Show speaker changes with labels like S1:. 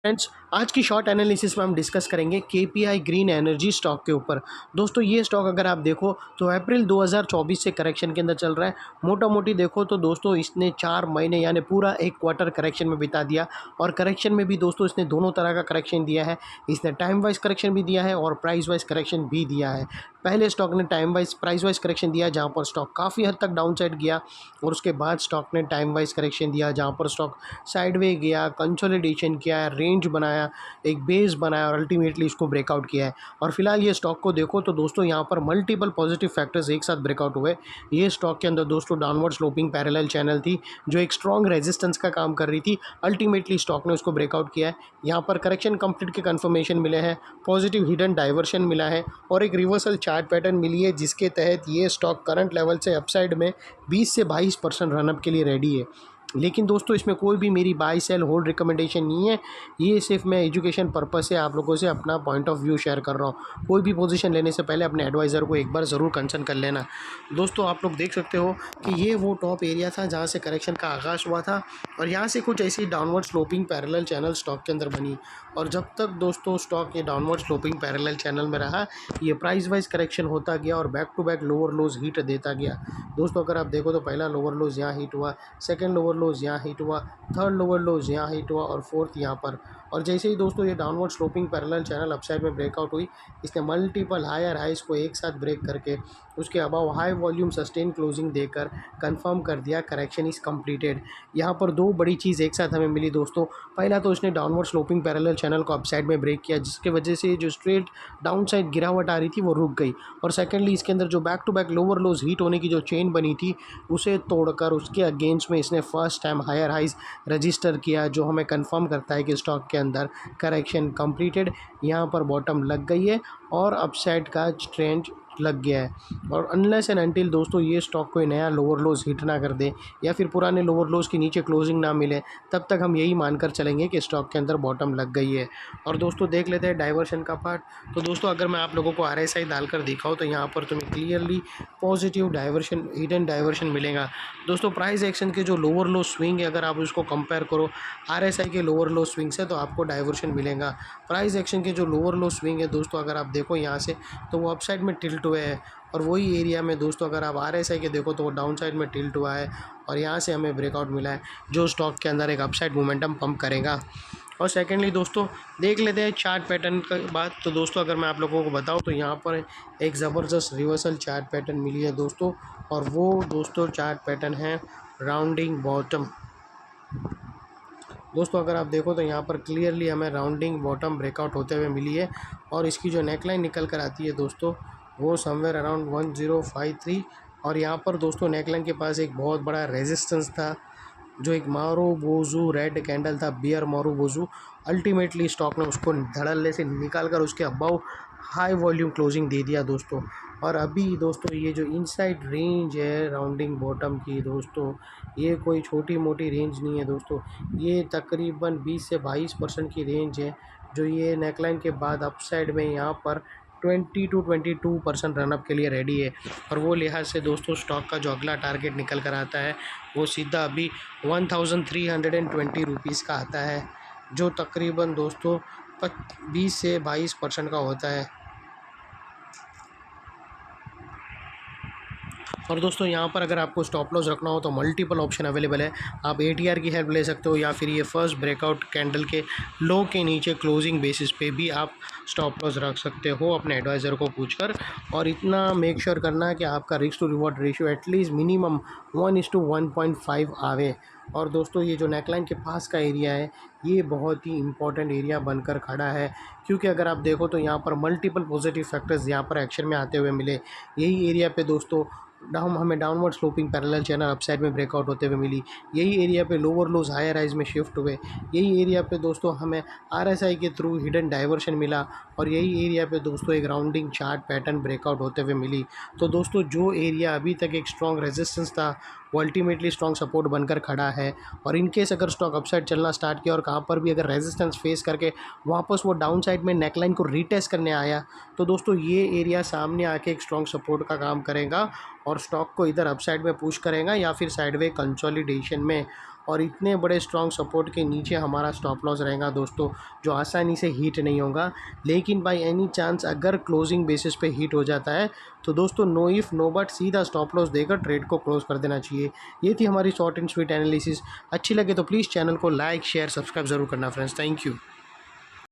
S1: Friends, आज की short analysis में हम डिस्कस करेंगे केपीआई ग्रीन एनर्जी स्टॉक के ऊपर। दोस्तों, ये स्टॉक अगर आप देखो तो अप्रैल 2024 से करेक्शन के अंदर चल रहा है। मोटा मोटी देखो तो दोस्तों इसने 4 महीने यानी पूरा एक क्वार्टर करेक्शन में बिता दिया। और करेक्शन में भी दोस्तों इसने दोनों तरह का करेक्शन दिया है। इसने टाइम वाइज करेक्शन भी दिया है और प्राइस वाइज करेक्शन भी दिया है। पहले स्टॉक ने time wise price wise correction दिया जहाँ पर स्टॉक काफ़ी हद तक डाउन साइड गया, और उसके बाद स्टॉक ने टाइम वाइज करेक्शन दिया जहाँ पर स्टॉक साइडवे गया, कंसोलिडेशन किया, रेंज बनाया, एक बेस बनाया और अल्टीमेटली इसको ब्रेकआउट किया है। और फिलहाल ये स्टॉक को देखो तो दोस्तों यहाँ पर मल्टीपल पॉजिटिव फैक्टर्स एक साथ ब्रेकआउट हुए। ये स्टॉक के अंदर दोस्तों डाउनवर्ड स्लोपिंग पैरेलल चैनल थी जो एक स्ट्रॉन्ग रेजिस्टेंस का काम कर रही थी। अल्टीमेटली स्टॉक ने उसको ब्रेकआउट किया है। यहाँ पर करेक्शन कंप्लीट के कन्फर्मेशन मिले हैं, पॉजिटिव हिडन डाइवर्शन मिला है और एक रिवर्सल चार्ट पैटर्न मिली है जिसके तहत ये स्टॉक करंट लेवल से अपसाइड में 20 से 22% रनअप के लिए रेडी है। लेकिन दोस्तों इसमें कोई भी मेरी बाय सेल होल्ड रिकमेंडेशन नहीं है। ये सिर्फ मैं एजुकेशन पर्पस से आप लोगों से अपना पॉइंट ऑफ व्यू शेयर कर रहा हूँ। कोई भी पोजीशन लेने से पहले अपने एडवाइज़र को एक बार ज़रूर कंसल्ट कर लेना। दोस्तों, आप लोग देख सकते हो कि ये वो टॉप एरिया था जहाँ से करेक्शन का आगाज़ हुआ था और यहाँ से कुछ ऐसी downward sloping parallel channel stock के अंदर बनी। और जब तक दोस्तों स्टॉक ये डाउनवर्ड स्लोपिंग पैरेलल चैनल में रहा, ये प्राइस वाइज करेक्शन होता गया और back to back lower lows hit देता गया। दोस्तों, अगर आप देखो तो पहला लोअर लोज यहाँ हिट हुआ, सेकेंड लोअर लोज यहाँ हिट हुआ, थर्ड लोअर लोज यहाँ हिट हुआ और फोर्थ यहाँ पर। और जैसे ही दोस्तों ये downward sloping parallel channel upside में ब्रेकआउट हुई, इसने मल्टीपल हायर हाइज को एक साथ ब्रेक करके उसके above high volume sustain closing देकर कंफर्म कर दिया करेक्शन इज़ कंप्लीटेड। यहाँ पर दो बड़ी चीज़ एक साथ हमें मिली दोस्तों। पहला तो इसने डाउनवर्ड स्लोपिंग पैरेलल चैनल को अपसाइड में ब्रेक किया जिसकी वजह से जो स्ट्रेट डाउन साइड गिरावट आ रही थी वो रुक गई। और सेकेंडली इसके अंदर जो back to back lower lows hit होने की जो चेन बनी थी उसे तोड़कर उसके अगेंस्ट में इसने first time higher highs register किया, जो हमें कंफर्म करता है कि स्टॉक के अंदर करेक्शन कंप्लीटेड। यहाँ पर बॉटम लग गई है और अपसाइड का ट्रेंड लग गया है। और अनलेस एंड अनटिल दोस्तों ये स्टॉक कोई नया लोअर लोज हिट ना कर दे या फिर पुराने लोअर लोज के नीचे क्लोजिंग ना मिले, तब तक हम यही मानकर चलेंगे कि स्टॉक के अंदर बॉटम लग गई है। और दोस्तों देख लेते हैं डाइवर्शन का पार्ट। तो दोस्तों अगर मैं आप लोगों को RSI डालकर दिखाऊँ तो यहाँ पर तुम्हें clearly positive diversion, hidden diversion मिलेगा। दोस्तों प्राइस एक्शन के जो लोअर लो स्विंग है, अगर आप उसको कंपेयर करो RSI के लोअर लो स्विंग से, तो आपको डाइवर्शन मिलेगा। प्राइस एक्शन के जो लोअर लो स्विंग है दोस्तों अगर आप देखो यहाँ से, तो वो अपसाइड में टिल्ट हुए हैं। और वही एरिया में दोस्तों अगर आप RSI के देखो तो वो डाउन साइड में टिल्ट हुआ है और यहाँ से हमें ब्रेकआउट मिला है जो स्टॉक के अंदर एक अपसाइड मोमेंटम पंप करेगा। और सेकेंडली दोस्तों देख लेते हैं चार्ट पैटर्न का बात। तो दोस्तों अगर मैं आप लोगों को बताऊं तो यहाँ पर एक ज़बरदस्त रिवर्सल चार्ट पैटर्न मिली है दोस्तों, और वो दोस्तों चार्ट पैटर्न है राउंडिंग बॉटम। दोस्तों अगर आप देखो तो यहाँ पर क्लियरली हमें राउंडिंग बॉटम ब्रेकआउट होते हुए मिली है और इसकी जो नेकलाइन निकल कर आती है दोस्तों वो समवेयर अराउंड 1053। और यहाँ पर दोस्तों नेकलाइन के पास एक बहुत बड़ा रेजिस्टेंस था जो एक मारुबोज़ू रेड कैंडल था, बियर मारुबोज़ू। अल्टीमेटली स्टॉक ने उसको धड़ल्ले से निकाल कर उसके अबाव हाई वॉल्यूम क्लोजिंग दे दिया दोस्तों। और अभी दोस्तों ये जो इनसाइड रेंज है राउंडिंग बॉटम की दोस्तों, ये कोई छोटी मोटी रेंज नहीं है दोस्तों, ये तकरीबन 20 से 22% की रेंज है जो ये नेकलाइन के बाद अपसाइड में यहाँ पर 20 to 22% रनअप के लिए रेडी है। और वो लिहाज से दोस्तों स्टॉक का जो अगला टारगेट निकल कर आता है वो सीधा अभी 1320 रुपीज़ का आता है, जो तकरीबन दोस्तों 20 से 22% का होता है। और दोस्तों यहाँ पर अगर आपको स्टॉप लॉस रखना हो तो मल्टीपल ऑप्शन अवेलेबल है। आप ATR की हेल्प ले सकते हो या फिर ये फर्स्ट ब्रेकआउट कैंडल के लो के नीचे क्लोजिंग बेसिस पे भी आप स्टॉप लॉस रख सकते हो अपने एडवाइज़र को पूछकर। और इतना मेक श्योर करना है कि आपका risk to reward ratio at least minimum 1:1.5 आवे। और दोस्तों ये जो नेकलाइन के पास का एरिया है ये बहुत ही इंपॉर्टेंट एरिया बनकर खड़ा है, क्योंकि अगर आप देखो तो यहाँ पर मल्टीपल पॉजिटिव फैक्टर्स यहाँ पर एक्शन में आते हुए मिले। यही एरिया पे दोस्तों हमें downward sloping parallel channel upside में ब्रेकआउट होते हुए मिली। यही एरिया पे लोअर लोज हायर राइज में शिफ्ट हुए। यही एरिया पे दोस्तों हमें RSI के थ्रू हिडन डाइवर्शन मिला और यही एरिया पे दोस्तों एक राउंडिंग चार्ट पैटर्न ब्रेकआउट होते हुए मिली। तो दोस्तों जो एरिया अभी तक एक स्ट्रॉन्ग रेजिस्टेंस था वो अल्टीमेटली स्ट्रॉन्ग सपोर्ट बनकर खड़ा है। और इनकेस अगर स्टॉक अपसाइड चलना स्टार्ट किया और कहाँ पर भी अगर रेजिस्टेंस फेस करके वापस वो डाउन साइड में नेकलाइन को रीटेस्ट करने आया, तो दोस्तों ये एरिया सामने आके एक स्ट्रॉन्ग सपोर्ट का काम करेगा और स्टॉक को इधर अपसाइड में पुश करेगा या फिर साइडवे कंसोलिडेशन में। और इतने बड़े स्ट्रॉन्ग सपोर्ट के नीचे हमारा स्टॉप लॉस रहेगा दोस्तों, जो आसानी से हीट नहीं होगा। लेकिन बाई एनी चांस अगर क्लोजिंग बेसिस पे हीट हो जाता है तो दोस्तों नो इफ़ नो बट सीधा स्टॉप लॉस देकर ट्रेड को क्लोज कर देना चाहिए। ये थी हमारी शॉर्ट एंड स्वीट एनालिसिस। अच्छी लगे तो प्लीज़ चैनल को लाइक शेयर सब्सक्राइब ज़रूर करना फ्रेंड्स। Thank you.